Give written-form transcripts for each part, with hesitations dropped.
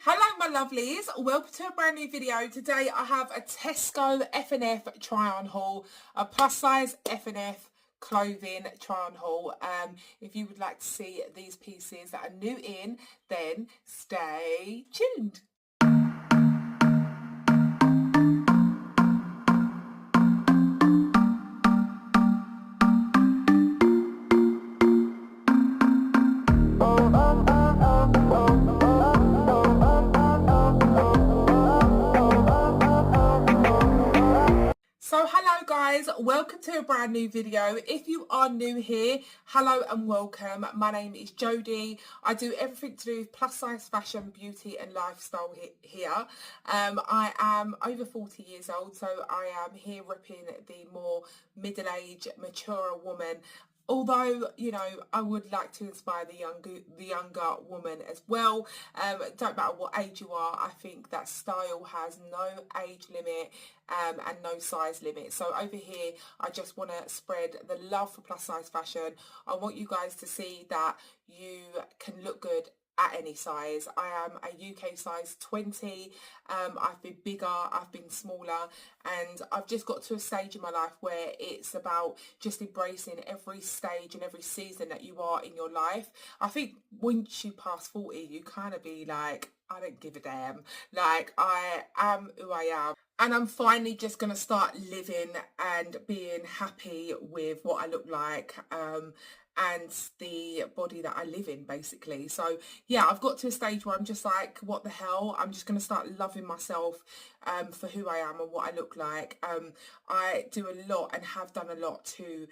Hello my lovelies, welcome to a brand new video. Today I have a Tesco F&F try on haul, a plus size F&F clothing try on haul. If you would like to see these pieces that are new in, then stay tuned. So hello guys, welcome to a brand new video. If you are new here, hello and welcome. My name is Jodie. I do everything to do with plus size fashion, beauty and lifestyle here. I am over 40 years old, so I am here repping the more middle-aged, mature woman. Although, you know, I would like to inspire the younger woman as well. Don't matter what age you are, I think that style has no age limit and no size limit. So over here, I just want to spread the love for plus size fashion. I want you guys to see that you can look good at any size. I am a UK size 20. I've been bigger, I've been smaller, and I've just got to a stage in my life where it's about just embracing every stage and every season that you are in your life. I think once you pass 40, you kind of be like, I don't give a damn. Like, I am who I am. And I'm finally just going to start living and being happy with what I look like. And the body that I live in, basically. So yeah, I've got to a stage where I'm just like, what the hell? I'm just going to start loving myself for who I am and what I look like. I do a lot and have done a lot to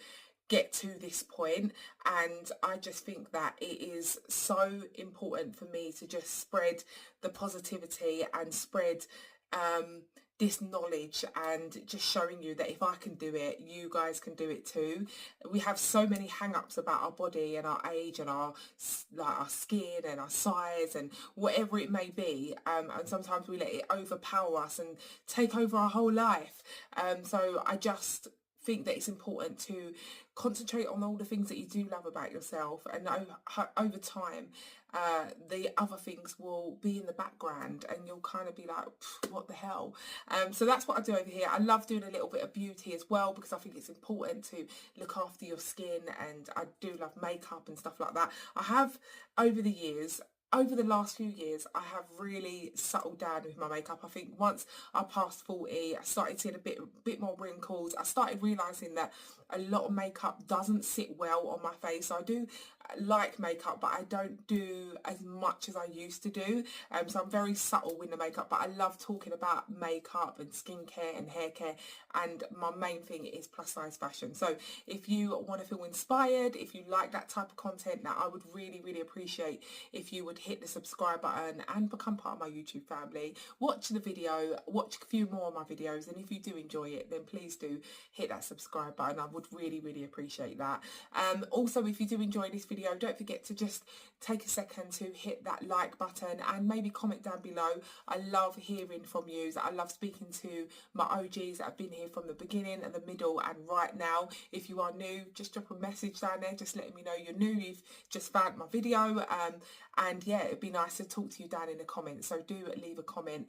get to this point, and I just think that it is so important for me to just spread the positivity and spread this knowledge and just showing you that if I can do it, you guys can do it too. We have so many hang-ups about our body and our age and our skin and our size and whatever it may be, and sometimes we let it overpower us and take over our whole life. So I just think that it's important to concentrate on all the things that you do love about yourself, and over time the other things will be in the background and you'll kind of be like, what the hell. So that's what I do over here. I love doing a little bit of beauty as well, because I think it's important to look after your skin, and I do love makeup and stuff like that. I have over the last few years, I have really settled down with my makeup. I think once I passed 40, I started seeing a bit more wrinkles. I started realising that a lot of makeup doesn't sit well on my face. So I do like makeup, but I don't do as much as I used to do. So I'm very subtle with the makeup, but I love talking about makeup and skincare and hair care. And my main thing is plus size fashion. So if you want to feel inspired, if you like that type of content, now I would really, really appreciate if you would hit the subscribe button and become part of my YouTube family. Watch the video, watch a few more of my videos, and if you do enjoy it, then please do hit that subscribe button. I would really, really appreciate that. Also, if you do enjoy this video, don't forget to just take a second to hit that like button and maybe comment down below. I love hearing from you. I love speaking to my OGs that have been here from the beginning and the middle and right now. If you are new, just drop a message down there, just letting me know you're new, you've just found my video, and yeah, it'd be nice to talk to you down in the comments, so do leave a comment.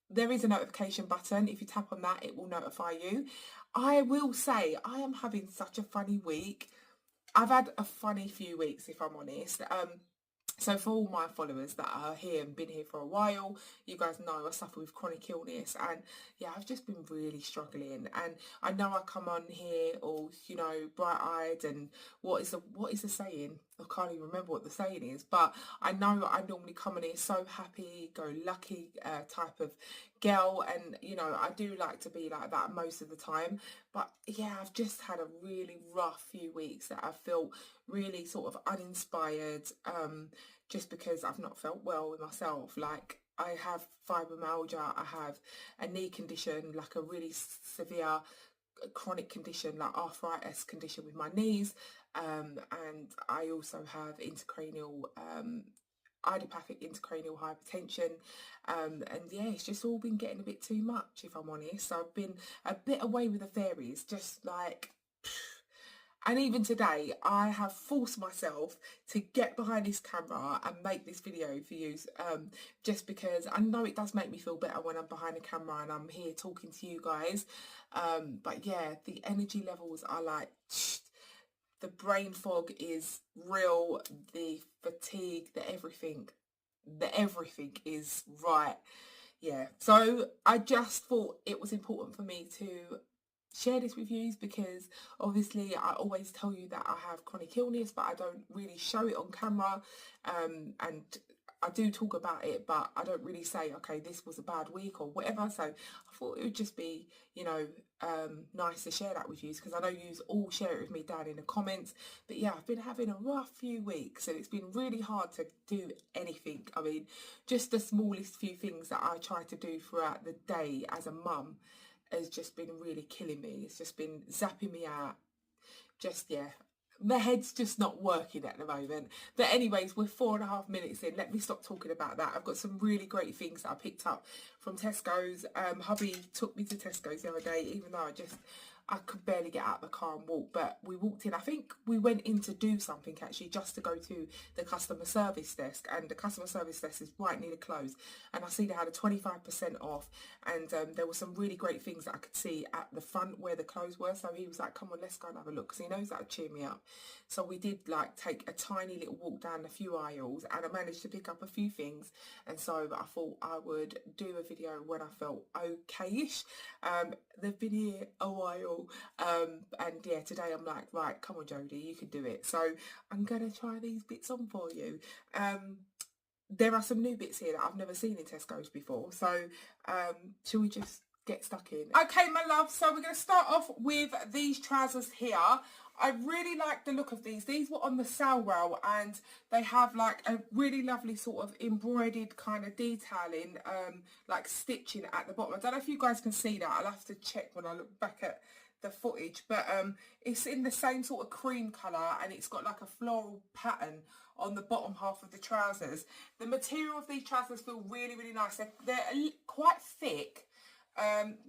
There is a notification button. If you tap on that, it will notify you. I will say I am having such a funny week. I've had a funny few weeks, if I'm honest. So for all my followers that are here and been here for a while, you guys know I suffer with chronic illness, and yeah, I've just been really struggling. And I know I come on here all, you know, bright-eyed, and what is the saying? I can't even remember what the saying is, but I know I normally come on here so happy, go lucky type of girl, and you know, I do like to be like that most of the time. But yeah, I've just had a really rough few weeks that I feel really sort of uninspired, just because I've not felt well with myself. Like, I have fibromyalgia, I have a knee condition, like a really severe chronic condition, like arthritis condition with my knees, and I also have intracranial idiopathic intracranial hypertension, and yeah, it's just all been getting a bit too much, if I'm honest. So I've been a bit away with the fairies, just like And even today, I have forced myself to get behind this camera and make this video for you, just because I know it does make me feel better when I'm behind the camera and I'm here talking to you guys. But yeah, the energy levels are like, the brain fog is real, the fatigue, the everything is right. Yeah, so I just thought it was important for me to share this with you, because obviously I always tell you that I have chronic illness, but I don't really show it on camera, and I do talk about it, but I don't really say, okay, this was a bad week or whatever. So I thought it would just be, you know, nice to share that with you, because I know you all share it with me down in the comments. But yeah, I've been having a rough few weeks and it's been really hard to do anything. I mean, just the smallest few things that I try to do throughout the day as a mum has just been really killing me. It's just been zapping me out. Just, yeah, the head's just not working at the moment. But anyways, we're 4.5 minutes in. Let me stop talking about that. I've got some really great things that I picked up from Tesco's. Hubby took me to Tesco's the other day, even though I could barely get out of the car and walk, but we walked in. I think we went in to do something actually, just to go to the customer service desk, and the customer service desk is right near the close, and I see they had a 25% off, and there were some really great things that I could see at the front where the clothes were. So he was like, come on, let's go and have a look, because he knows that would cheer me up. So we did like take a tiny little walk down a few aisles, and I managed to pick up a few things, and so I thought I would do a video when I felt okay-ish. They've been here a while, and yeah, today I'm like, right, come on Jodie, you can do it. So I'm gonna try these bits on for you. There are some new bits here that I've never seen in Tesco's before, so shall we just get stuck in? Okay, my love, so we're going to start off with these trousers here. I really like the look of these. These were on the sale rail, and they have like a really lovely sort of embroidered kind of detailing, like stitching at the bottom. I don't know if you guys can see that. I'll have to check when I look back at the footage, but it's in the same sort of cream colour, and it's got like a floral pattern on the bottom half of the trousers. The material of these trousers feel really, really nice. They're quite thick,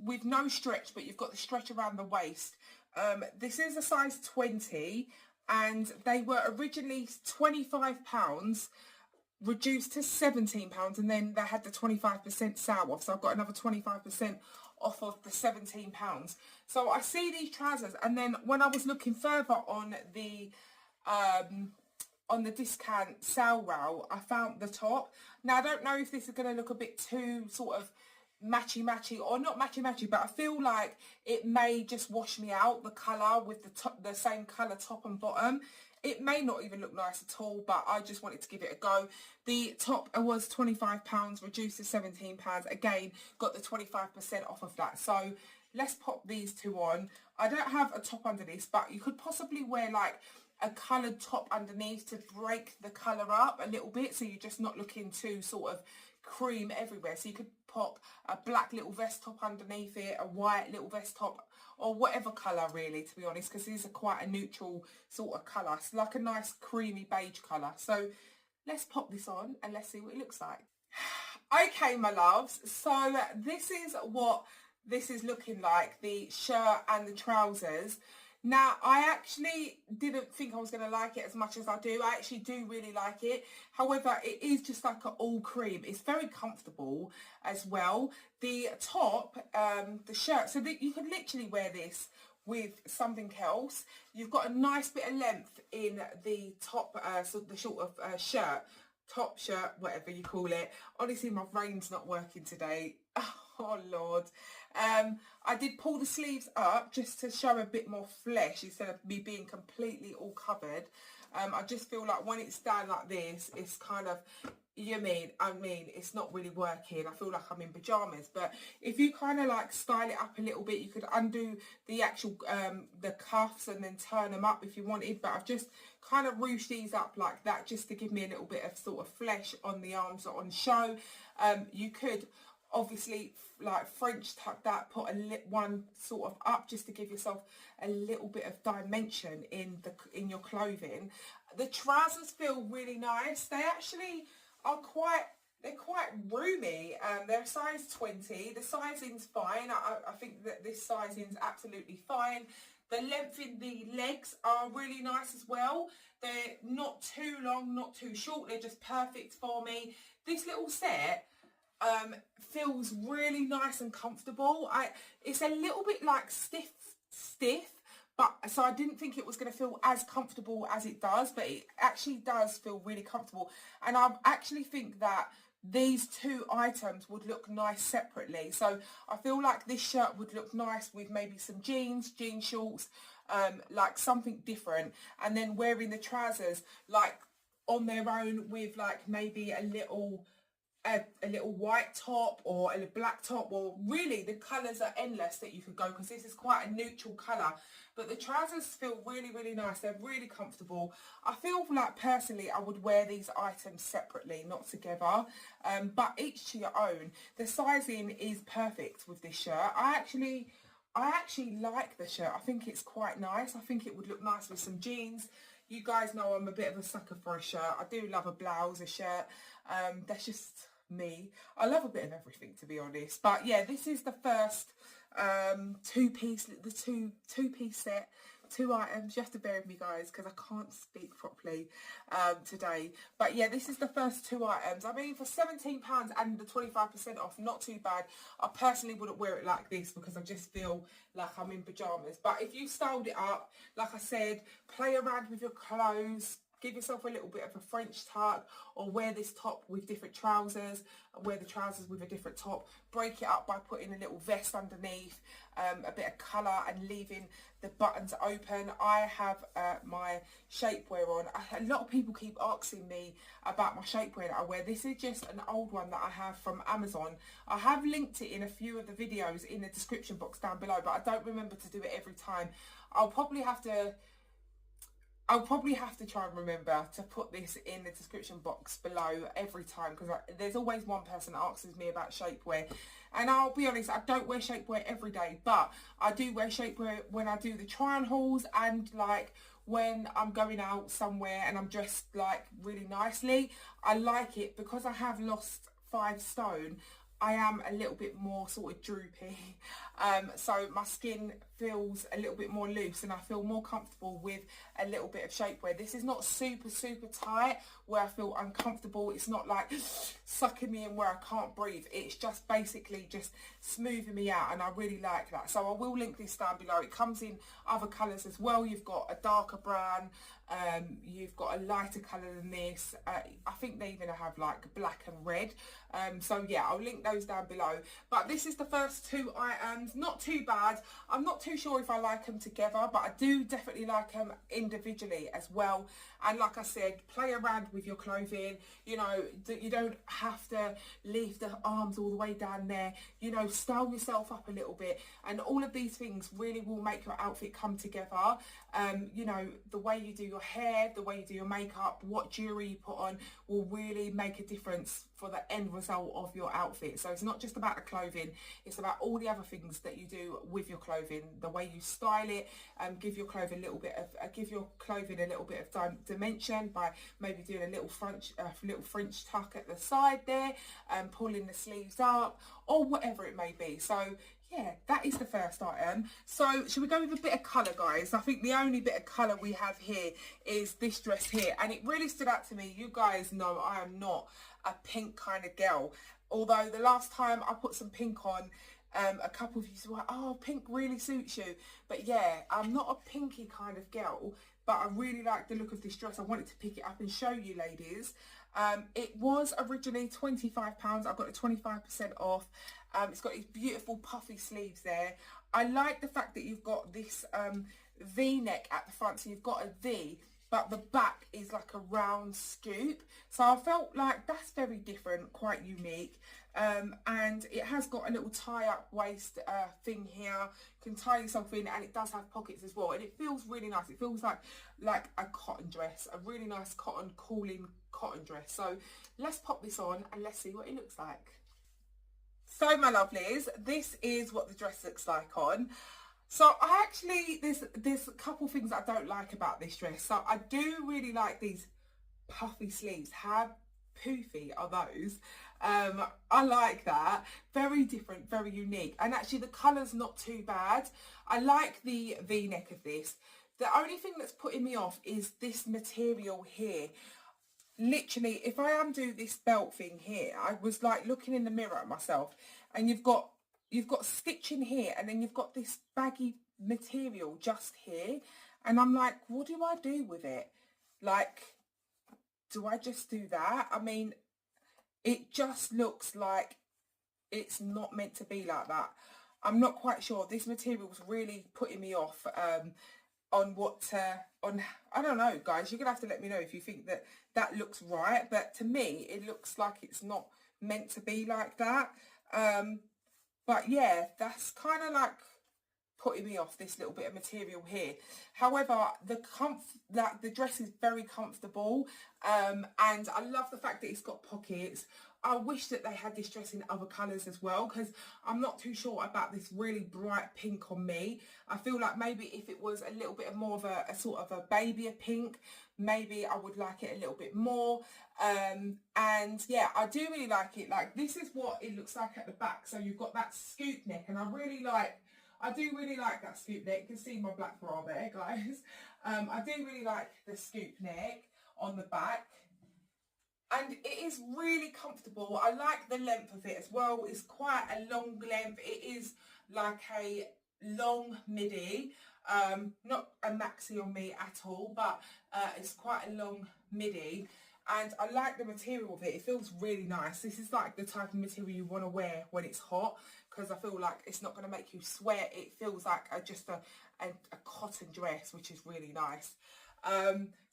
with no stretch, but you've got the stretch around the waist. This is a size 20, and they were originally £25, reduced to £17, and then they had the 25% sale off, so I've got another 25% off of the £17. So I see these trousers, and then when I was looking further on the discount sale rail, I found the top. Now I don't know if this is going to look a bit too sort of matchy or not matchy, but I feel like it may just wash me out, the colour with the top, the same colour top and bottom. It may not even look nice at all, but I just wanted to give it a go. The top was £25, reduced to £17. Again, got the 25% off of that. So let's pop these two on. I don't have a top under this, but you could possibly wear like a coloured top underneath to break the colour up a little bit, so you're just not looking too sort of cream everywhere. So you could pop a black little vest top underneath it, a white little vest top, or whatever colour really, to be honest, because these are quite a neutral sort of colour. It's like a nice creamy beige colour. So let's pop this on and let's see what it looks like. Okay, my loves, so this is what this is looking like, the shirt and the trousers. Now, I actually didn't think I was going to like it as much as I do. I actually do really like it. However, it is just like an all cream. It's very comfortable as well. The top, the shirt, so that you could literally wear this with something else. You've got a nice bit of length in the top, so the sort of shirt, top shirt, whatever you call it. Honestly, my brain's not working today. Oh Lord. I did pull the sleeves up just to show a bit more flesh instead of me being completely all covered. I just feel like when it's down like this, it's kind of, I mean, it's not really working. I feel like I'm in pajamas. But if you kind of like style it up a little bit, you could undo the actual, the cuffs and then turn them up if you wanted. But I've just kind of ruched these up like that just to give me a little bit of sort of flesh on the arms or on show. You could obviously like French tuck that, put one sort of up just to give yourself a little bit of dimension in your clothing. The trousers feel really nice. They actually are they're quite roomy. They're a size 20. The sizing's fine. I think that this sizing's absolutely fine. The length in the legs are really nice as well. They're not too long, not too short. They're just perfect for me. This little set feels really nice and comfortable. It's a little bit like stiff, but so I didn't think it was going to feel as comfortable as it does, but it actually does feel really comfortable. And I actually think that these two items would look nice separately. So I feel like this shirt would look nice with maybe some jean shorts, like something different, and then wearing the trousers like on their own with like maybe a little white top or a black top, or really the colours are endless that you could go, because this is quite a neutral colour. But the trousers feel really, really nice. They're really comfortable. I feel like personally I would wear these items separately, not together, but each to your own. The sizing is perfect with this shirt. I actually like the shirt. I think it's quite nice. I think it would look nice with some jeans. You guys know I'm a bit of a sucker for a shirt. I do love a blouse, a shirt. That's just me. I love a bit of everything, to be honest. But yeah, this is the first two-piece set, 2 items. You have to bear with me, guys, because I can't speak properly today. But yeah, this is the first 2 items. I mean, for £17 and the 25% off, not too bad. I personally wouldn't wear it like this because I just feel like I'm in pyjamas. But if you styled it up, like I said, play around with your clothes, give yourself a little bit of a French tuck, or wear this top with different trousers, wear the trousers with a different top, break it up by putting a little vest underneath, a bit of colour, and leaving the buttons open. I have my shapewear on. A lot of people keep asking me about my shapewear that I wear. This is just an old one that I have from Amazon. I have linked it in a few of the videos in the description box down below, but I don't remember to do it every time. I'll probably have to try and remember to put this in the description box below every time, because there's always one person that asks me about shapewear. And I'll be honest, I don't wear shapewear every day, but I do wear shapewear when I do the try on hauls, and like when I'm going out somewhere and I'm dressed like really nicely. I like it because I have lost 5 stone. I am a little bit more sort of droopy, so my skin feels a little bit more loose and I feel more comfortable with a little bit of shapewear. This is not super tight where I feel uncomfortable. It's not like sucking me in where I can't breathe. It's just basically just smoothing me out, and I really like that. So I will link this down below. It comes in other colours as well. You've got a darker brown, you've got a lighter colour than this. I think they even have like black and red. So yeah, I'll link those down below. But this is the first 2 items. Not too bad. I'm not too sure if I like them together, but I do definitely like them individually as well. And like I said, play around with your clothing. You know, you don't have to leave the arms all the way down there. You know, style yourself up a little bit, and all of these things really will make your outfit come together. You know, the way you do your hair, the way you do your makeup, what jewelry you put on will really make a difference for the end result of your outfit. So it's not just about the clothing, it's about all the other things that you do with your clothing, the way you style it. Give your clothing a little bit of dimension by maybe doing a little French tuck at the side there, and pulling the sleeves up, or whatever it may be. So yeah, that is the first item. So should we go with a bit of colour, guys? I think the only bit of colour we have here is this dress here, and it really stood out to me. You guys know I am not a pink kind of girl, although the last time I put some pink on, a couple of you said, well, oh, pink really suits you. But yeah, I'm not a pinky kind of girl, but I really like the look of this dress. I wanted to pick it up and show you ladies. It was originally £25. I got it 25% off. It's got these beautiful puffy sleeves there. I like the fact that you've got this V-neck at the front, so you've got a V, but the back is like a round scoop. So I felt like that's very different, quite unique. And it has got a little tie-up waist thing here. You can tie yourself in, and it does have pockets as well. And it feels really nice. It feels like a cotton dress, a really nice cotton, cooling cotton dress. So let's pop this on and let's see what it looks like. So my lovelies, this is what the dress looks like on. So I actually, there's a couple things I don't like about this dress. So I do really like these puffy sleeves. How poofy are those? I like that. Very different, very unique. And actually the colour's not too bad. I like the V-neck of this. The only thing that's putting me off is this material here. Literally, if I undo this belt thing here, I was like looking in the mirror at myself, and you've got stitching here, and then you've got this baggy material just here, and I'm like, what do I do with it? Like, do I just do that? I mean, it just looks like it's not meant to be like that. I'm not quite sure. This material's really putting me off on what I don't know, guys. You're gonna have to let me know if you think that that looks right, but to me it looks like it's not meant to be like that. But yeah, that's kind of like putting me off, this little bit of material here. However, the dress is very comfortable, and I love the fact that it's got pockets. I wish that they had this dress in other colours as well, because I'm not too sure about this really bright pink on me. I feel like maybe if it was a little bit more of a sort of a babyer pink, maybe I would like it a little bit more. And yeah, I do really like it. Like, this is what it looks like at the back. So you've got that scoop neck, and I do really like that scoop neck. You can see my black bra there, guys. I do really like the scoop neck on the back. And it is really comfortable. I like the length of it as well. It's quite a long length. It is like a long midi. Not a maxi on me at all, but it's quite a long midi. And I like the material of it. It feels really nice. This is like the type of material you want to wear when it's hot, because I feel like it's not going to make you sweat. It feels like just a cotton dress, which is really nice.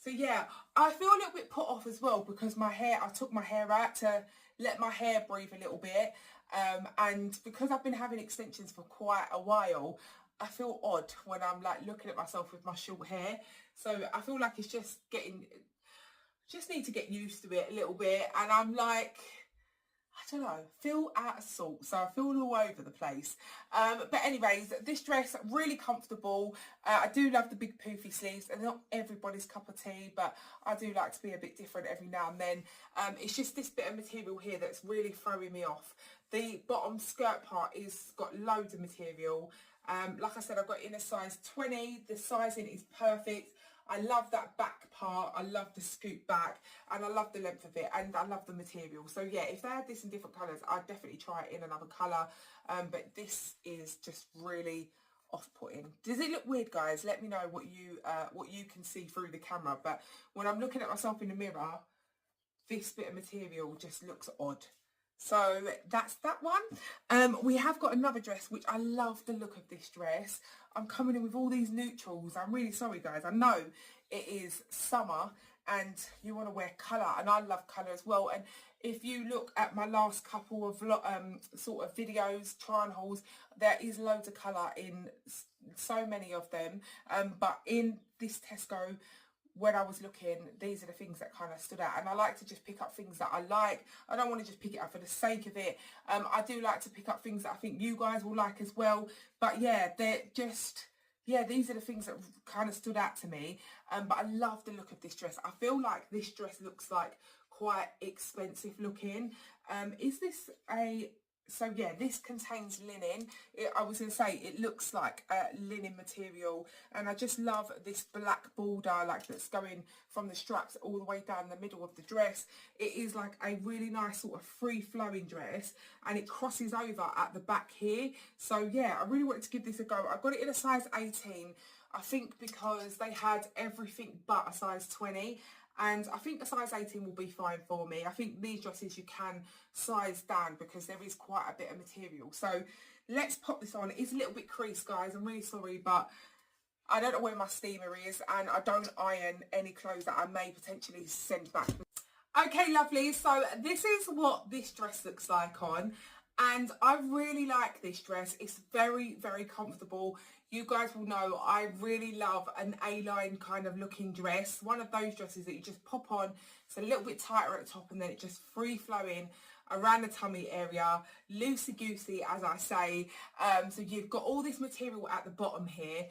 So yeah, I feel a little bit put off as well, because I took my hair out to let my hair breathe a little bit. And because I've been having extensions for quite a while, I feel odd when I'm like looking at myself with my short hair. So I feel like it's just need to get used to it a little bit. And I'm like, I don't know, feel out of sort. So I feel all over the place. But anyways, this dress, really comfortable. I do love the big poofy sleeves, and not everybody's cup of tea, but I do like to be a bit different every now and then. It's just this bit of material here that's really throwing me off. The bottom skirt part is got loads of material. Like I said, I've got in a size 20. The sizing is perfect. I love that back part. I love the scoop back, and I love the length of it, and I love the material. So yeah, if they had this in different colours, I'd definitely try it in another colour. But this is just really off-putting. Does it look weird, guys? Let me know what you can see through the camera. But when I'm looking at myself in the mirror, this bit of material just looks odd. So that's that one. We have got another dress, which I love the look of this dress. I'm coming in with all these neutrals. I'm really sorry, guys. I know it is summer and you want to wear colour, and I love colour as well. And if you look at my last couple of sort of videos, try on hauls, there is loads of colour in so many of them. But in this Tesco, when I was looking, these are the things that kind of stood out, and I like to just pick up things that I like. I don't want to just pick it up for the sake of it. I do like to pick up things that I think you guys will like as well. But yeah, these are the things that kind of stood out to me. But I love the look of this dress. I feel like this dress looks like quite expensive looking. Is this a... So yeah, this contains linen. I was going to say, it looks like linen material, and I just love this black border, like that's going from the straps all the way down the middle of the dress. It is like a really nice sort of free-flowing dress, and it crosses over at the back here. So yeah, I really wanted to give this a go. I got it in a size 18, I think, because they had everything but a size 20. And I think a size 18 will be fine for me. I think these dresses you can size down because there is quite a bit of material. So let's pop this on. It is a little bit creased, guys. I'm really sorry, but I don't know where my steamer is, and I don't iron any clothes that I may potentially send back. Okay, lovely. So this is what this dress looks like on. And I really like this dress. It's very, very comfortable. You guys will know I really love an A-line kind of looking dress. One of those dresses that you just pop on. It's a little bit tighter at the top, and then it just free flowing around the tummy area. Loosey-goosey, as I say. So you've got all this material at the bottom here.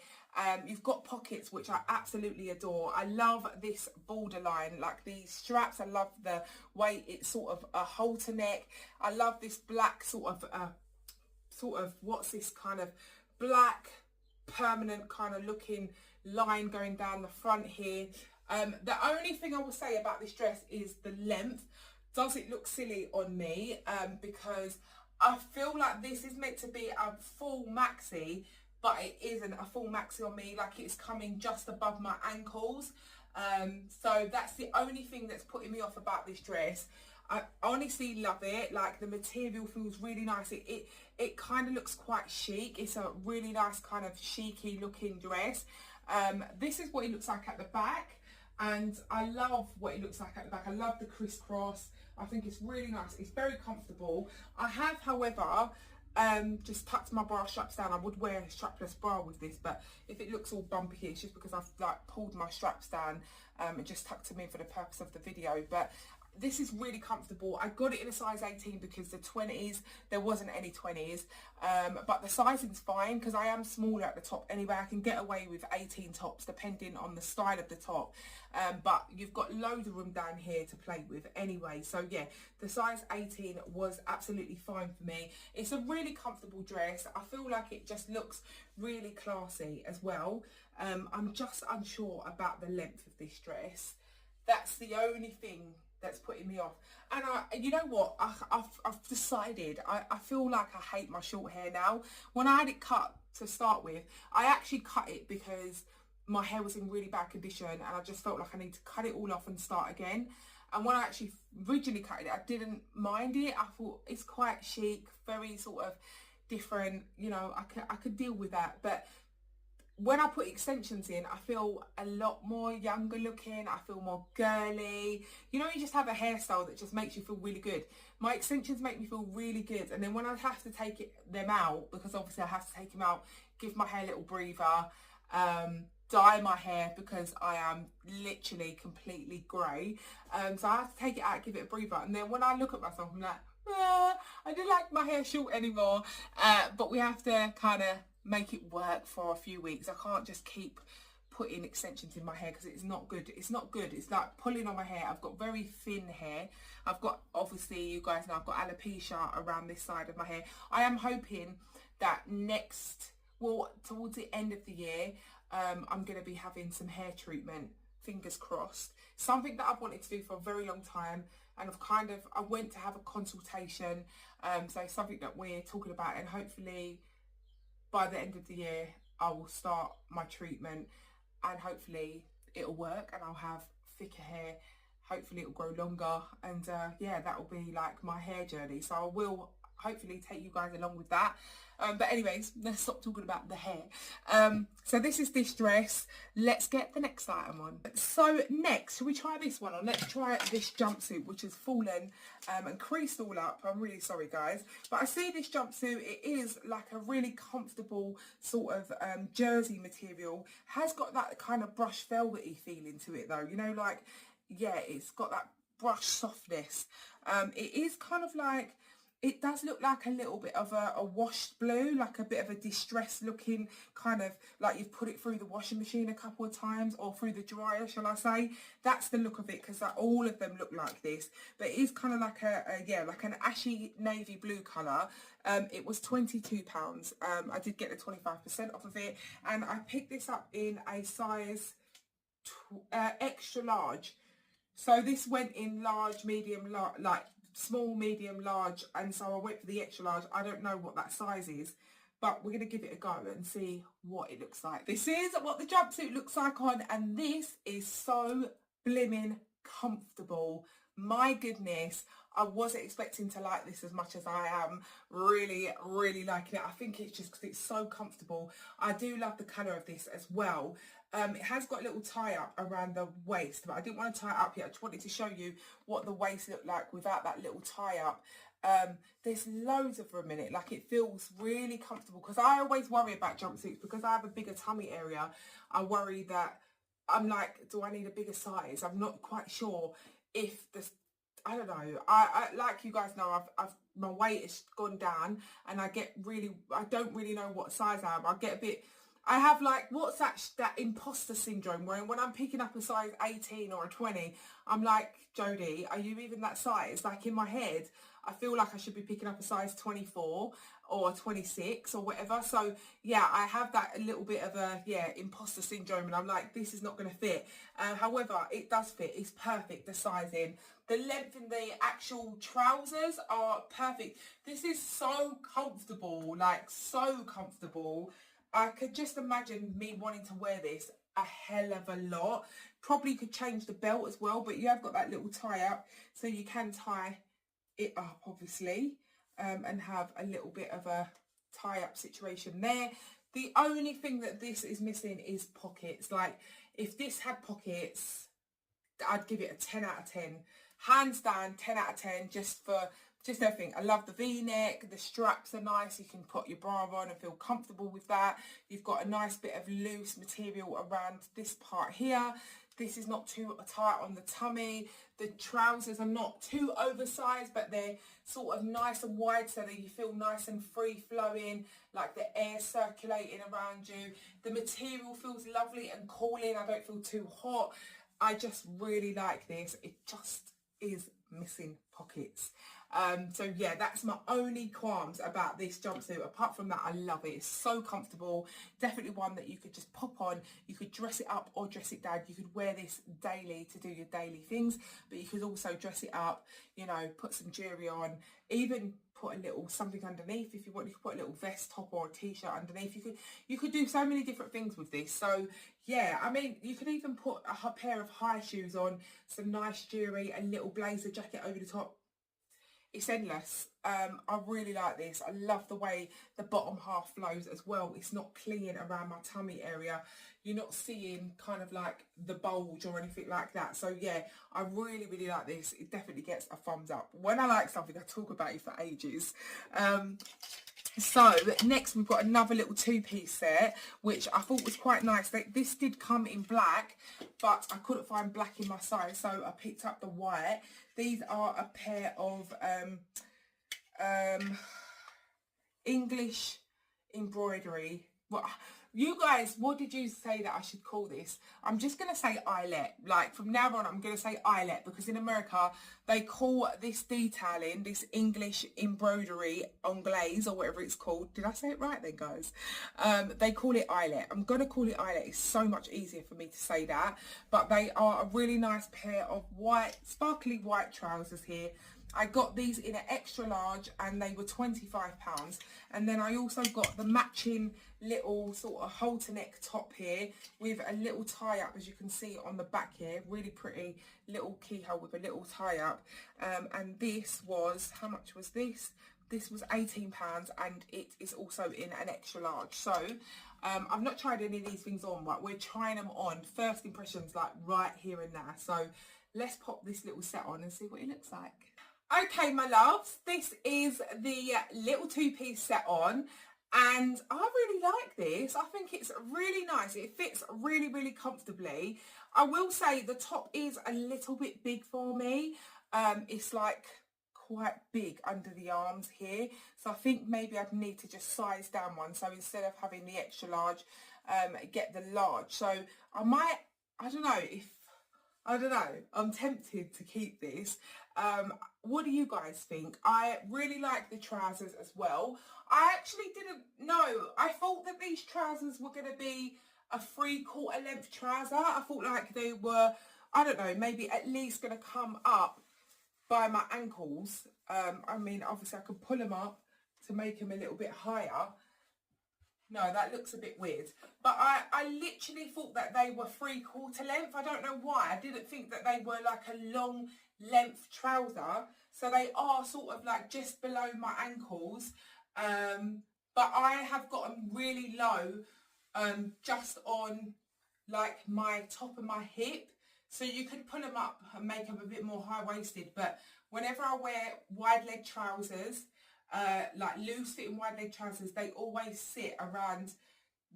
You've got pockets, which I absolutely adore. I love this borderline, like these straps. I love the way it's sort of a halter neck. I love this black sort of what's this kind of black permanent kind of looking line going down the front here. The only thing I will say about this dress is the length. Does it look silly on me? Because I feel like this is meant to be a full maxi, but it isn't a full maxi on me. Like, it's coming just above my ankles. So that's the only thing that's putting me off about this dress. I honestly love it. Like, the material feels really nice. It kind of looks quite chic. It's a really nice kind of cheeky looking dress. This is what it looks like at the back, and I love what it looks like at the back. I love the crisscross. I think it's really nice. It's very comfortable. I have, however, just tucked my bra straps down. I would wear a strapless bra with this, but if it looks all bumpy, it's just because I've like pulled my straps down and just tucked them in for the purpose of the video. But this is really comfortable. I got it in a size 18 because the 20s, there wasn't any 20s, but the sizing's fine because I am smaller at the top anyway. I can get away with 18 tops depending on the style of the top, but you've got loads of room down here to play with anyway. So yeah, the size 18 was absolutely fine for me. It's a really comfortable dress. I feel like it just looks really classy as well. I'm just unsure about the length of this dress. That's the only thing that's putting me off. And you know what, I've decided, I feel like I hate my short hair now. When I had it cut to start with, I actually cut it because my hair was in really bad condition and I just felt like I need to cut it all off and start again. And when I actually originally cut it, I didn't mind it. I thought it's quite chic, very sort of different, you know, I could deal with that. But when I put extensions in, I feel a lot more younger looking. I feel more girly. You know, you just have a hairstyle that just makes you feel really good. My extensions make me feel really good. And then when I have to take them out, because obviously I have to take them out, give my hair a little breather, dye my hair because I am literally completely grey. So I have to take it out, give it a breather. And then when I look at myself, I'm like, I don't like my hair short anymore. But we have to kind of make it work for a few weeks. I can't just keep putting extensions in my hair because it's not good. It's not good. It's like pulling on my hair. I've got very thin hair. I've got, obviously you guys know, I've got alopecia around this side of my hair. I am hoping that towards the end of the year, I'm going to be having some hair treatment, fingers crossed. Something that I've wanted to do for a very long time, and I went to have a consultation, so something that we're talking about, and hopefully by the end of the year I will start my treatment and hopefully it'll work and I'll have thicker hair. Hopefully it'll grow longer, and yeah, that will be like my hair journey. So I will hopefully take you guys along with that. But anyways, let's stop talking about the hair. So this is this dress. Let's get the next item on. So next, shall we try this one on? Let's try this jumpsuit, which has fallen and creased all up. I'm really sorry, guys. But I see this jumpsuit. It is like a really comfortable sort of jersey material. Has got that kind of brush velvety feeling to it though. You know, like, yeah, it's got that brush softness. It is kind of like, it does look like a little bit of a washed blue, like a bit of a distressed looking, kind of like you've put it through the washing machine a couple of times, or through the dryer, shall I say. That's the look of it, because all of them look like this. But it is kind of like like an ashy navy blue colour. It was £22. I did get the 25% off of it, and I picked this up in a size extra large. So this went in large, medium, like small, medium, large, and so I went for the extra large. I don't know what that size is, but we're going to give it a go and see what it looks like. This is what the jumpsuit looks like on, and this is so blimmin' comfortable. My goodness, I wasn't expecting to like this as much as I am really liking it. I think it's just because it's so comfortable. I do love the colour of this as well. It has got a little tie up around the waist, but I didn't want to tie it up yet. I just wanted to show you what the waist looked like without that little tie up. There's loads of room in it. Like, it feels really comfortable, because I always worry about jumpsuits because I have a bigger tummy area. I worry that I'm like, do I need a bigger size? I'm not quite sure if this, I don't know. I like you guys know, my weight has gone down, and I don't really know what size I am. I get a bit I have like, what's that imposter syndrome where when I'm picking up a size 18 or a 20, I'm like, Jodie, are you even that size? Like in my head, I feel like I should be picking up a size 24 or 26 or whatever. So yeah, I have that a little bit of a, imposter syndrome, and I'm like, this is not going to fit. However, it does fit. It's perfect, the sizing. The length in the actual trousers are perfect. This is so comfortable, like so comfortable. I could just imagine me wanting to wear this a hell of a lot. Probably could change the belt as well, but you have got that little tie up, so you can tie it up, obviously, and have a little bit of a tie up situation there. The only thing that this is missing is pockets. Like, if this had pockets, I'd give it a 10 out of 10. Hands down, 10 out of 10, just everything. I love the V-neck, the straps are nice, you can put your bra on and feel comfortable with that. You've got a nice bit of loose material around this part here. This is not too tight on the tummy. The trousers are not too oversized, but they're sort of nice and wide so that you feel nice and free flowing, like the air circulating around you. The material feels lovely and cooling. I don't feel too hot. I just really like this. It just is missing pockets. So yeah, that's my only qualms about this jumpsuit. Apart from that, I love it. It's so comfortable. Definitely one that you could just pop on. You could dress it up or dress it down. You could wear this daily to do your daily things, but you could also dress it up, you know, put some jewelry on, even put a little something underneath if you want. You could put a little vest top or a t-shirt underneath. You could do so many different things with this. So yeah, I mean, you could even put a pair of high shoes on, some nice jewelry, a little blazer jacket over the top. It's endless. I really like this. I love the way the bottom half flows as well. It's not clinging around my tummy area. You're not seeing kind of like the bulge or anything like that. So yeah, I really, really like this. It definitely gets a thumbs up. When I like something, I talk about it for ages. So next we've got another little two-piece set, which I thought was quite nice. This did come in black, but I couldn't find black in my size, so I picked up the white. These are a pair of English embroidery. Well, you guys, what did you say that I should call this? I'm just going to say eyelet. Like, from now on, I'm going to say eyelet, because in America, they call this detailing, this English embroidery anglaise, or whatever it's called. Did I say it right then, guys? They call it eyelet. I'm going to call it eyelet. It's so much easier for me to say that. But they are a really nice pair of white, sparkly white trousers here. I got these in an extra large and they were £25. And then I also got the matching little sort of halter neck top here with a little tie up, as you can see on the back here. Really pretty little keyhole with a little tie up. And this was, how much was this? This was £18 and it is also in an extra large. So I've not tried any of these things on, but we're trying them on. First impressions, like right here and there. So let's pop this little set on and see what it looks like. Okay, my loves, this is the little two-piece set on, and I really like this. I think it's really nice. It fits really, really comfortably. I will say the top is a little bit big for me. It's like quite big under the arms here, so I think maybe I'd need to just size down one. So instead of having the extra large, get the large. So I don't know, I'm tempted to keep this. What do you guys think? I really like the trousers as well. I actually didn't know. I thought that these trousers were going to be a 3/4 length trouser. I thought like they were, I don't know, maybe at least going to come up by my ankles. I mean, obviously I could pull them up to make them a little bit higher. No, that looks a bit weird. But I literally thought that they were 3/4 length. I don't know why. I didn't think that they were like a long length trouser. So they are sort of like just below my ankles. But I have got them really low, just on like my top of my hip. So you could pull them up and make them a bit more high-waisted. But whenever I wear wide leg trousers, like loose fitting wide leg trousers, they always sit around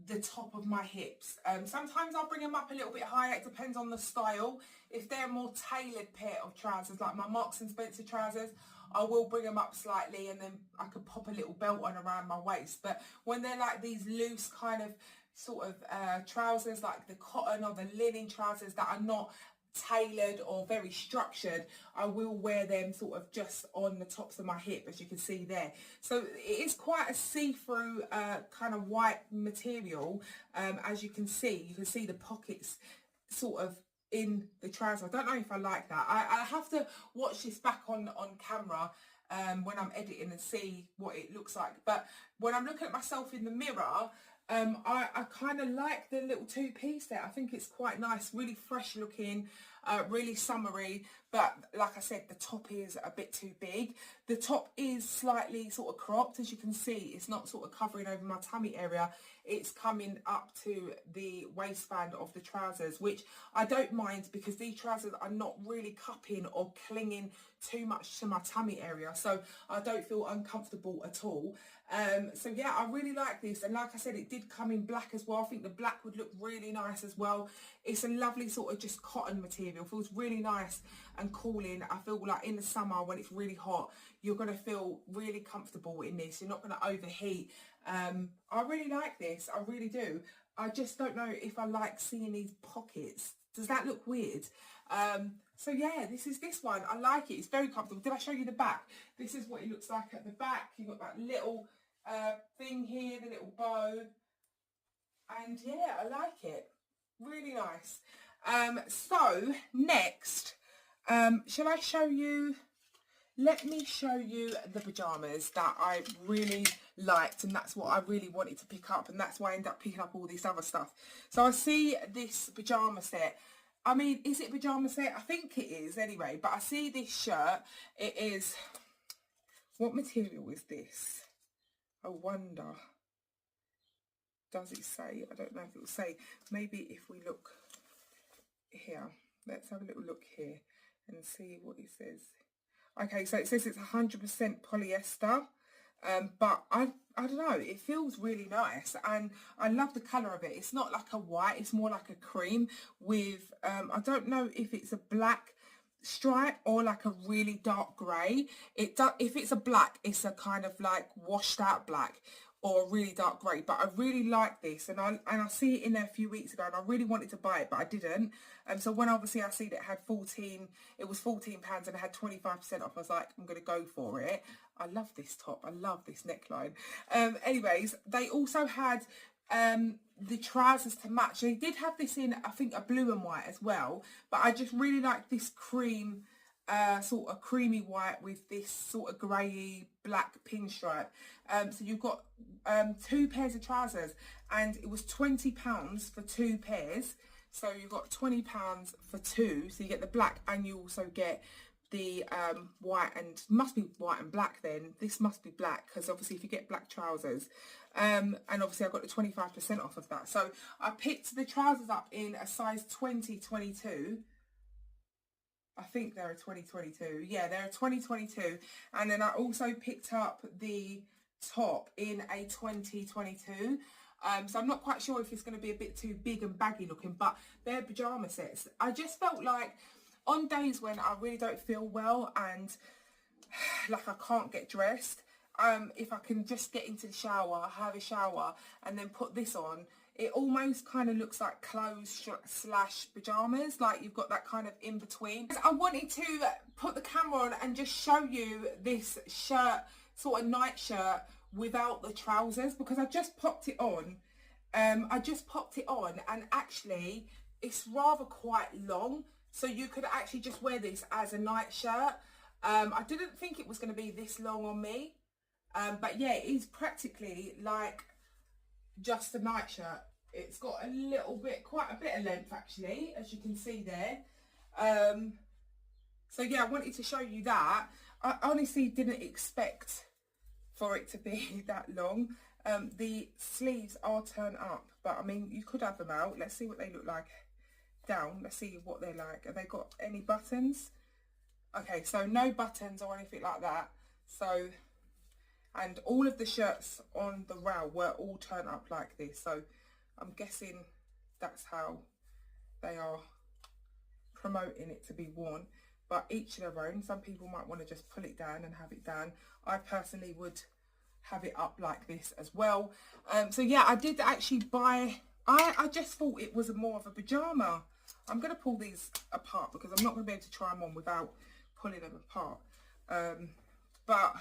the top of my hips. Sometimes I'll bring them up a little bit higher. It depends on the style. If they're a more tailored pair of trousers, like my Marks and Spencer trousers, I will bring them up slightly and then I could pop a little belt on around my waist. But when they're like these loose kind of sort of trousers, like the cotton or the linen trousers that are not tailored or very structured, I will wear them sort of just on the tops of my hip, as you can see there. So it is quite a see-through kind of white material. As you can see the pockets sort of in the trouser. I don't know if I like that. I have to watch this back on camera when I'm editing and see what it looks like. But when I'm looking at myself in the mirror, I kind of like the little two-piece there. I think it's quite nice, really fresh looking, really summery. But like I said, the top is a bit too big. The top is slightly sort of cropped, as you can see. It's not sort of covering over my tummy area. It's coming up to the waistband of the trousers, which I don't mind because these trousers are not really cupping or clinging too much to my tummy area, so I don't feel uncomfortable at all. So yeah, I really like this, and like I said, it did come in black as well. I think the black would look really nice as well. It's a lovely sort of just cotton material, feels really nice and cooling. I feel like in the summer when it's really hot, you're going to feel really comfortable in this. You're not going to overheat. I really like this, I really do. I just don't know if I like seeing these pockets. Does that look weird? So yeah, this is this one. I like it. It's very comfortable. Did I show you the back? This is what it looks like at the back. You've got that little thing here, the little bow. And yeah, I like it. Really nice. So next, shall I show you? Let me show you the pajamas that I really liked, and that's what I really wanted to pick up, and that's why I ended up picking up all this other stuff. So I see this pajama set. I mean, is it a pajama set? I think it is anyway, but I see this shirt. It is, what material is this? I wonder. Does it say? I don't know if it will say. Maybe if we look here, let's have a little look here and see what it says. Okay, so it says it's 100% polyester, but I don't know, it feels really nice, and I love the colour of it. It's not like a white, it's more like a cream with, I don't know if it's a black stripe or like a really dark grey. If it's a black, it's a kind of like washed out black or a really dark grey, but I really like this, and I see it in there a few weeks ago, and I really wanted to buy it, but I didn't. So when obviously I see that it had it was £14 and it had 25% off, I was like, I'm going to go for it. I love this top, I love this neckline. Anyways, they also had the trousers to match. They did have this in, I think, a blue and white as well, but I just really like this cream, sort of creamy white with this sort of grey black pinstripe. So you've got 2 pairs of trousers, and it was £20 for 2 pairs. So you've got £20 for 2. So you get the black, and you also get the white, and must be white and black then. This must be black, because obviously if you get black trousers, and obviously I got the 25% off of that. So I picked the trousers up in a size 2022. I think they're a 2022. Yeah, they're a 2022. And then I also picked up the top in a 2022. So I'm not quite sure if it's going to be a bit too big and baggy looking, but they're pyjama sets. I just felt like on days when I really don't feel well and like I can't get dressed, if I can just get into the shower, have a shower, and then put this on, it almost kind of looks like clothes slash pyjamas, like you've got that kind of in between. I wanted to put the camera on and just show you this shirt, sort of night shirt without the trousers, because I just popped it on. And actually it's rather quite long, so you could actually just wear this as a night shirt. I didn't think it was going to be this long on me, but yeah, it is practically like just a night shirt. It's got a little bit, quite a bit of length actually, as you can see there. So yeah, I wanted to show you that. I honestly didn't expect for it to be that long. The sleeves are turned up, but I mean, you could have them out. Let's see what they look like down. Let's see what they're like. Have they got any buttons? Okay, so no buttons or anything like that. So, and all of the shirts on the row were all turned up like this. So I'm guessing that's how they are promoting it to be worn. But each their own. Some people might want to just pull it down and have it down. I personally would have it up like this as well. So yeah, I did actually buy, I just thought it was more of a pajama. I'm going to pull these apart because I'm not going to be able to try them on without pulling them apart. But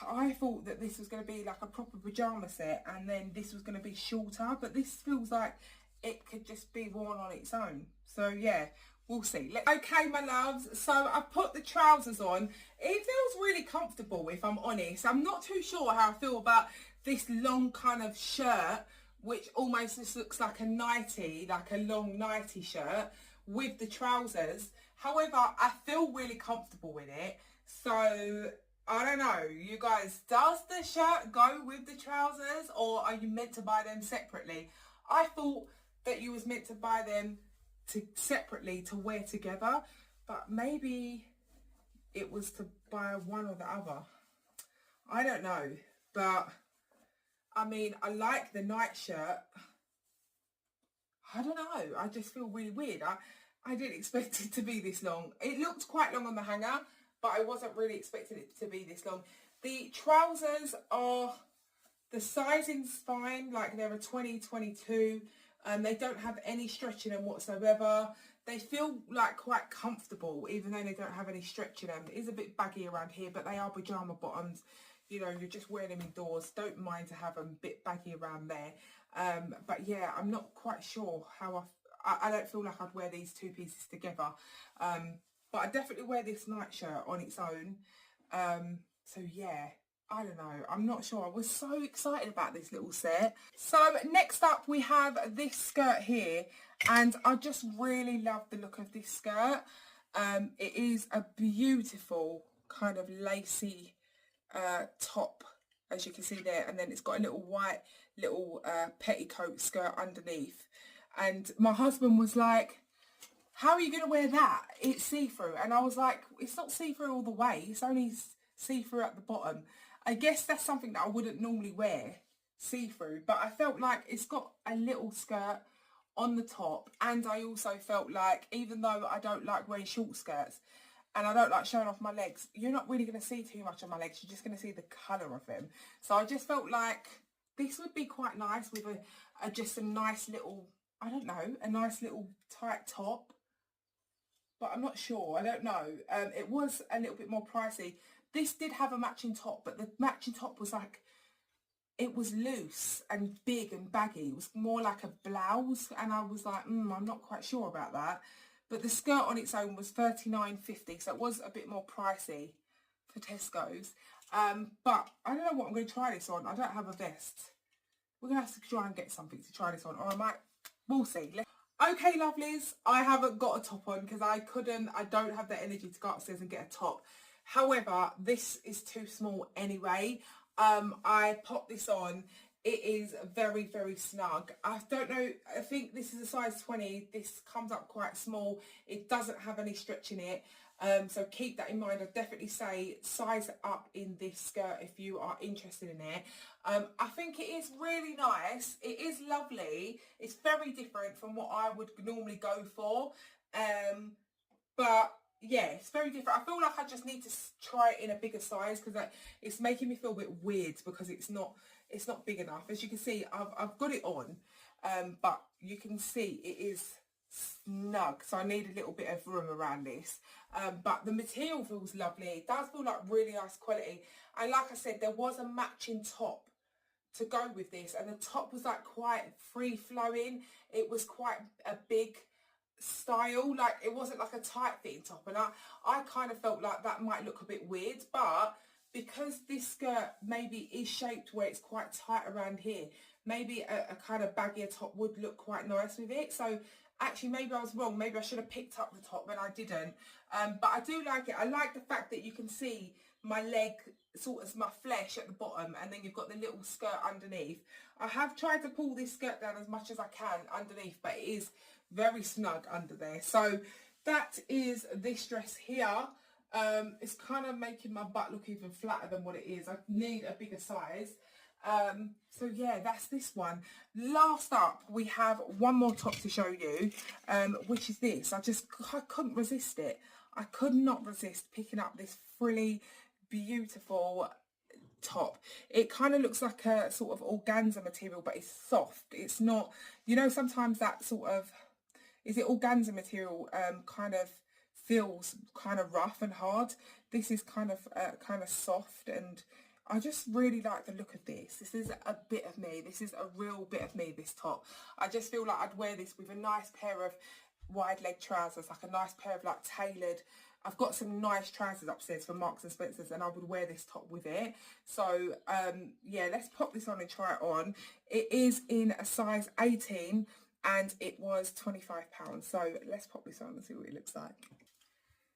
I thought that this was going to be like a proper pajama set, and then this was going to be shorter, but this feels like it could just be worn on its own. So yeah, we'll see. Okay, my loves, so I put the trousers on. It feels really comfortable, if I'm honest. I'm not too sure how I feel about this long kind of shirt, which almost just looks like a nightie, like a long nightie shirt with the trousers. However, I feel really comfortable with it. So I don't know, you guys, does the shirt go with the trousers, or are you meant to buy them separately? I thought that you was meant to buy them separately to wear together, but maybe it was to buy one or the other. I don't know, but I mean, I like the night shirt. I don't know, I just feel really weird. I didn't expect it to be this long. It looked quite long on the hanger, but I wasn't really expecting it to be this long. The trousers are, the sizing's fine, like they're a 20, 22. They don't have any stretch in them whatsoever. They feel like quite comfortable, even though they don't have any stretch in them. It is a bit baggy around here, but they are pajama bottoms. You know, you're just wearing them indoors. Don't mind to have them a bit baggy around there. But yeah, I'm not quite sure how I don't feel like I'd wear these two pieces together. But I definitely wear this night shirt on its own. So yeah, I don't know. I'm not sure. I was so excited about this little set. So next up we have this skirt here. And I just really love the look of this skirt. It is a beautiful kind of lacy top, as you can see there. And then it's got a little white little petticoat skirt underneath. And my husband was like, how are you going to wear that? It's see-through. And I was like, it's not see-through all the way. It's only see-through at the bottom. I guess that's something that I wouldn't normally wear, see-through. But I felt like it's got a little skirt on the top. And I also felt like, even though I don't like wearing short skirts and I don't like showing off my legs, you're not really going to see too much of my legs. You're just going to see the colour of them. So I just felt like this would be quite nice with just a nice little, I don't know, a nice little tight top. But I'm not sure. I don't know. It was a little bit more pricey. This did have a matching top, but the matching top was like, it was loose and big and baggy. It was more like a blouse, and I was like, I'm not quite sure about that. But the skirt on its own was $39.50, so it was a bit more pricey for Tesco's. But I don't know what I'm going to try this on. I don't have a vest. We're going to have to try and get something to try this on, or I might, we'll see. Okay, lovelies, I haven't got a top on because I don't have the energy to go upstairs and get a top. However, this is too small anyway. I popped this on. It is very, very snug. I don't know, I think this is a size 20. This comes up quite small. It doesn't have any stretch in it. So keep that in mind. I'd definitely say size it up in this skirt if you are interested in it. I think it is really nice. It is lovely. It's very different from what I would normally go for. But yeah, it's very different. I feel like I just need to try it in a bigger size because it's making me feel a bit weird because it's not big enough. As you can see, I've got it on, but you can see it is snug, so I need a little bit of room around this. But the material feels lovely. It does feel like really nice quality. And like I said, there was a matching top to go with this, and the top was like quite free flowing. It was quite a big style, like it wasn't like a tight fitting top, and I kind of felt like that might look a bit weird, but because this skirt maybe is shaped where it's quite tight around here, maybe a kind of baggier top would look quite nice with it. So actually maybe I was wrong. Maybe I should have picked up the top when I didn't. But I do like it. I like the fact that you can see my leg, sort of my flesh at the bottom, and then you've got the little skirt underneath. I have tried to pull this skirt down as much as I can underneath, but it is very snug under there. So that is this dress here. It's kind of making my butt look even flatter than what it is. I need a bigger size. So yeah, that's this one. Last up, we have one more top to show you, which is this. I couldn't resist it. I could not resist picking up this frilly, beautiful top. It kind of looks like a sort of organza material, but it's soft. It's not, you know, sometimes that sort of, is it organza material kind of feels kind of rough and hard. This is kind of soft, and I just really like the look of this. This is a bit of me. This is a real bit of me, this top. I just feel like I'd wear this with a nice pair of wide leg trousers, like a nice pair of like tailored. I've got some nice trousers upstairs from Marks and Spencer's, and I would wear this top with it. So yeah, let's pop this on and try it on. It is in a size 18 and it was £25. So let's pop this on and see what it looks like.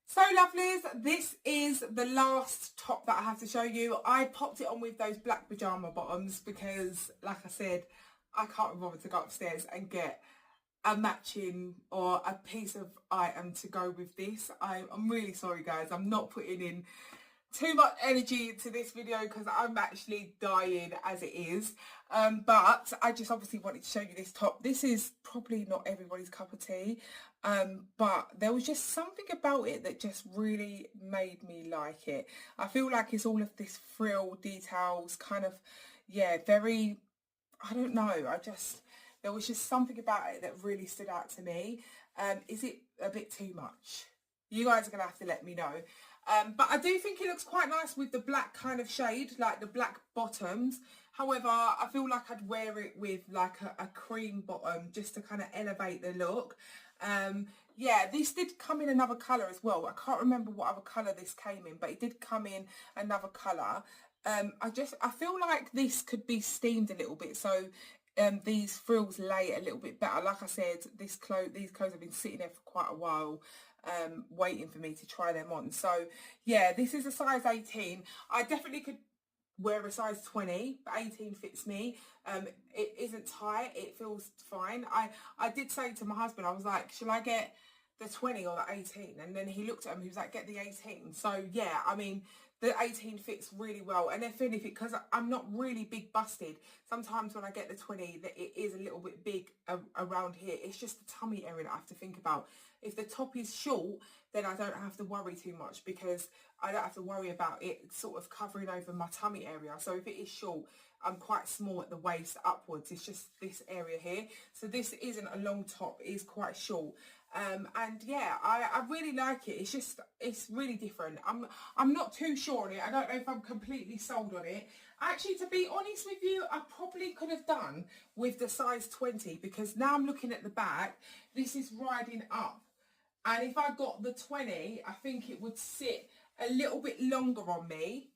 So lovelies, this is the last top that I have to show you. I popped it on with those black pajama bottoms because, like I said, I can't be bothered to go upstairs and get a matching or a piece of item to go with this. I'm really sorry guys, I'm not putting in too much energy into this video because I'm actually dying as it is, but I just obviously wanted to show you this top. This is probably not everybody's cup of tea, but there was just something about it that just really made me like it. I feel like it's all of this frill details, kind of, yeah, very, I don't know, there was just something about it that really stood out to me. Is it a bit too much? You guys are gonna have to let me know. But I do think it looks quite nice with the black kind of shade, like the black bottoms. However, I feel like I'd wear it with like a cream bottom just to kind of elevate the look. Yeah, this did come in another colour as well. I can't remember what other colour this came in, but it did come in another colour. I feel like this could be steamed a little bit, so these frills lay a little bit better. Like I said, these clothes have been sitting there for quite a while, waiting for me to try them on. So yeah, this is a size 18. I definitely could wear a size 20, but 18 fits me. It isn't tight, it feels fine. I did say to my husband, I was like, shall I get the 20 or the 18? And then he looked at me, he was like, get the 18. So yeah, I mean, the 18 fits really well. And if anything, because I'm not really big busted, sometimes when I get the 20, that it is a little bit big around here. It's just the tummy area that I have to think about. If the top is short, then I don't have to worry too much because I don't have to worry about it sort of covering over my tummy area. So if it is short, I'm quite small at the waist upwards. It's just this area here. So this isn't a long top, it is quite short. And yeah, I really like it. It's really different. I'm not too sure on it. I don't know if I'm completely sold on it. Actually, to be honest with you, I probably could have done with the size 20 because now I'm looking at the back, this is riding up. And if I got the 20, I think it would sit a little bit longer on me.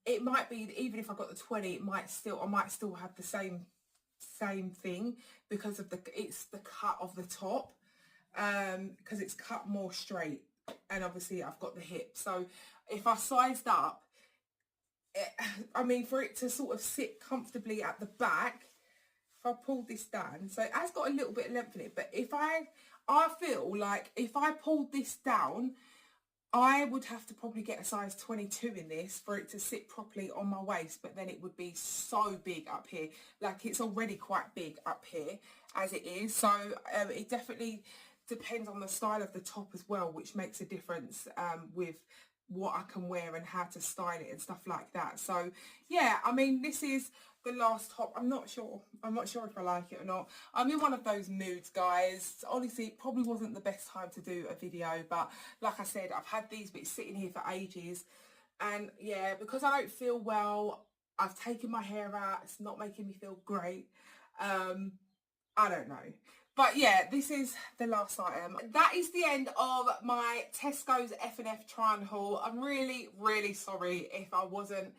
It might be, even if I got the 20, I might still have the same thing because of it's the cut of the top, because it's cut more straight, and obviously I've got the hip. So if I sized up, I mean, for it to sort of sit comfortably at the back, if I pulled this down, so it has got a little bit of length in it, but if I feel like if I pulled this down, I would have to probably get a size 22 in this for it to sit properly on my waist, but then it would be so big up here. Like, it's already quite big up here as it is. So it definitely depends on the style of the top as well, which makes a difference with what I can wear and how to style it and stuff like that. So yeah, I mean, this is the last top. I'm not sure if I like it or not. I'm in one of those moods, guys. Honestly, it probably wasn't the best time to do a video, but like I said, I've had these bits sitting here for ages, and yeah, because I don't feel well, I've taken my hair out. It's not making me feel great. I don't know. But yeah, this is the last item. That is the end of my Tesco's F&F try-on haul. I'm really, really sorry if I wasn't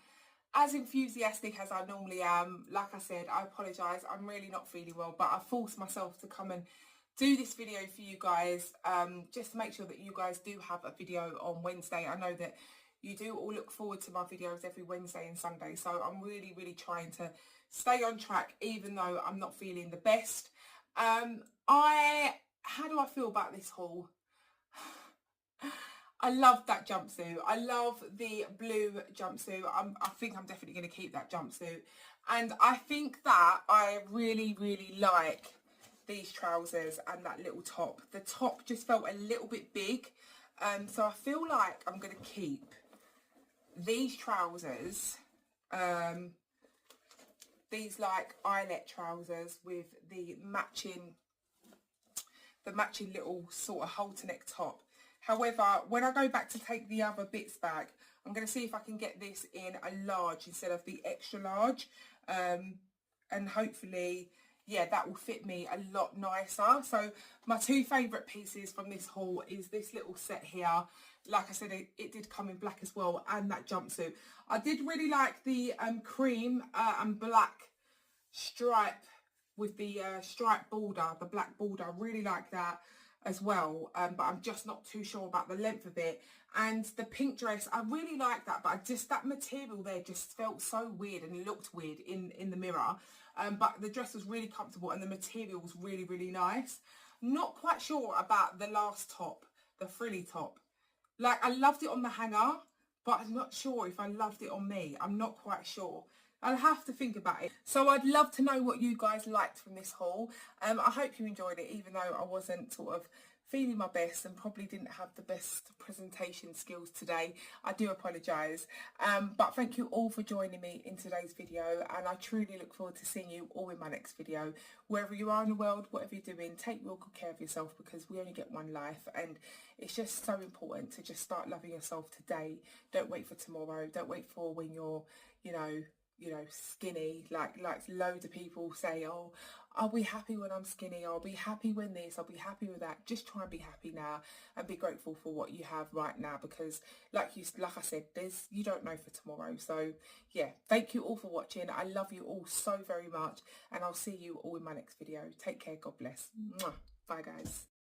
as enthusiastic as I normally am. Like I said, I apologise. I'm really not feeling well, but I forced myself to come and do this video for you guys, just to make sure that you guys do have a video on Wednesday. I know that you do all look forward to my videos every Wednesday and Sunday, so I'm really, really trying to stay on track, even though I'm not feeling the best. How do I feel about this haul? I love that jumpsuit. I love the blue jumpsuit. I think I'm definitely going to keep that jumpsuit. And I think that I really, really like these trousers and that little top. The top just felt a little bit big. So I feel like I'm going to keep these trousers, these like eyelet trousers with the matching little sort of halter neck top. However, when I go back to take the other bits back, I'm going to see if I can get this in a large instead of the extra large. And hopefully, yeah, that will fit me a lot nicer. So my two favourite pieces from this haul is this little set here. Like I said, it did come in black as well, and that jumpsuit. I did really like the cream and black stripe with the stripe border, the black border. I really like that as well, but I'm just not too sure about the length of it. And the pink dress, I really like that, but that material there just felt so weird and looked weird in the mirror. But the dress was really comfortable and the material was really, really nice. Not quite sure about the last top, the frilly top. Like, I loved it on the hanger, but I'm not sure if I loved it on me. I'm not quite sure. I'll have to think about it. So I'd love to know what you guys liked from this haul. I hope you enjoyed it, even though I wasn't sort of feeling my best and probably didn't have the best presentation skills today. I do apologise. But thank you all for joining me in today's video, and I truly look forward to seeing you all in my next video. Wherever you are in the world, whatever you're doing, take real good care of yourself, because we only get one life, and it's just so important to just start loving yourself today. Don't wait for tomorrow. Don't wait for when you're, you know, skinny. Like loads of people say, oh, I'll be happy when I'm skinny, I'll be happy when this, I'll be happy with that. Just try and be happy now and be grateful for what you have right now, because like I said, you don't know for tomorrow. So yeah, thank you all for watching. I love you all so very much, and I'll see you all in my next video. Take care. God bless. Mwah. Bye guys.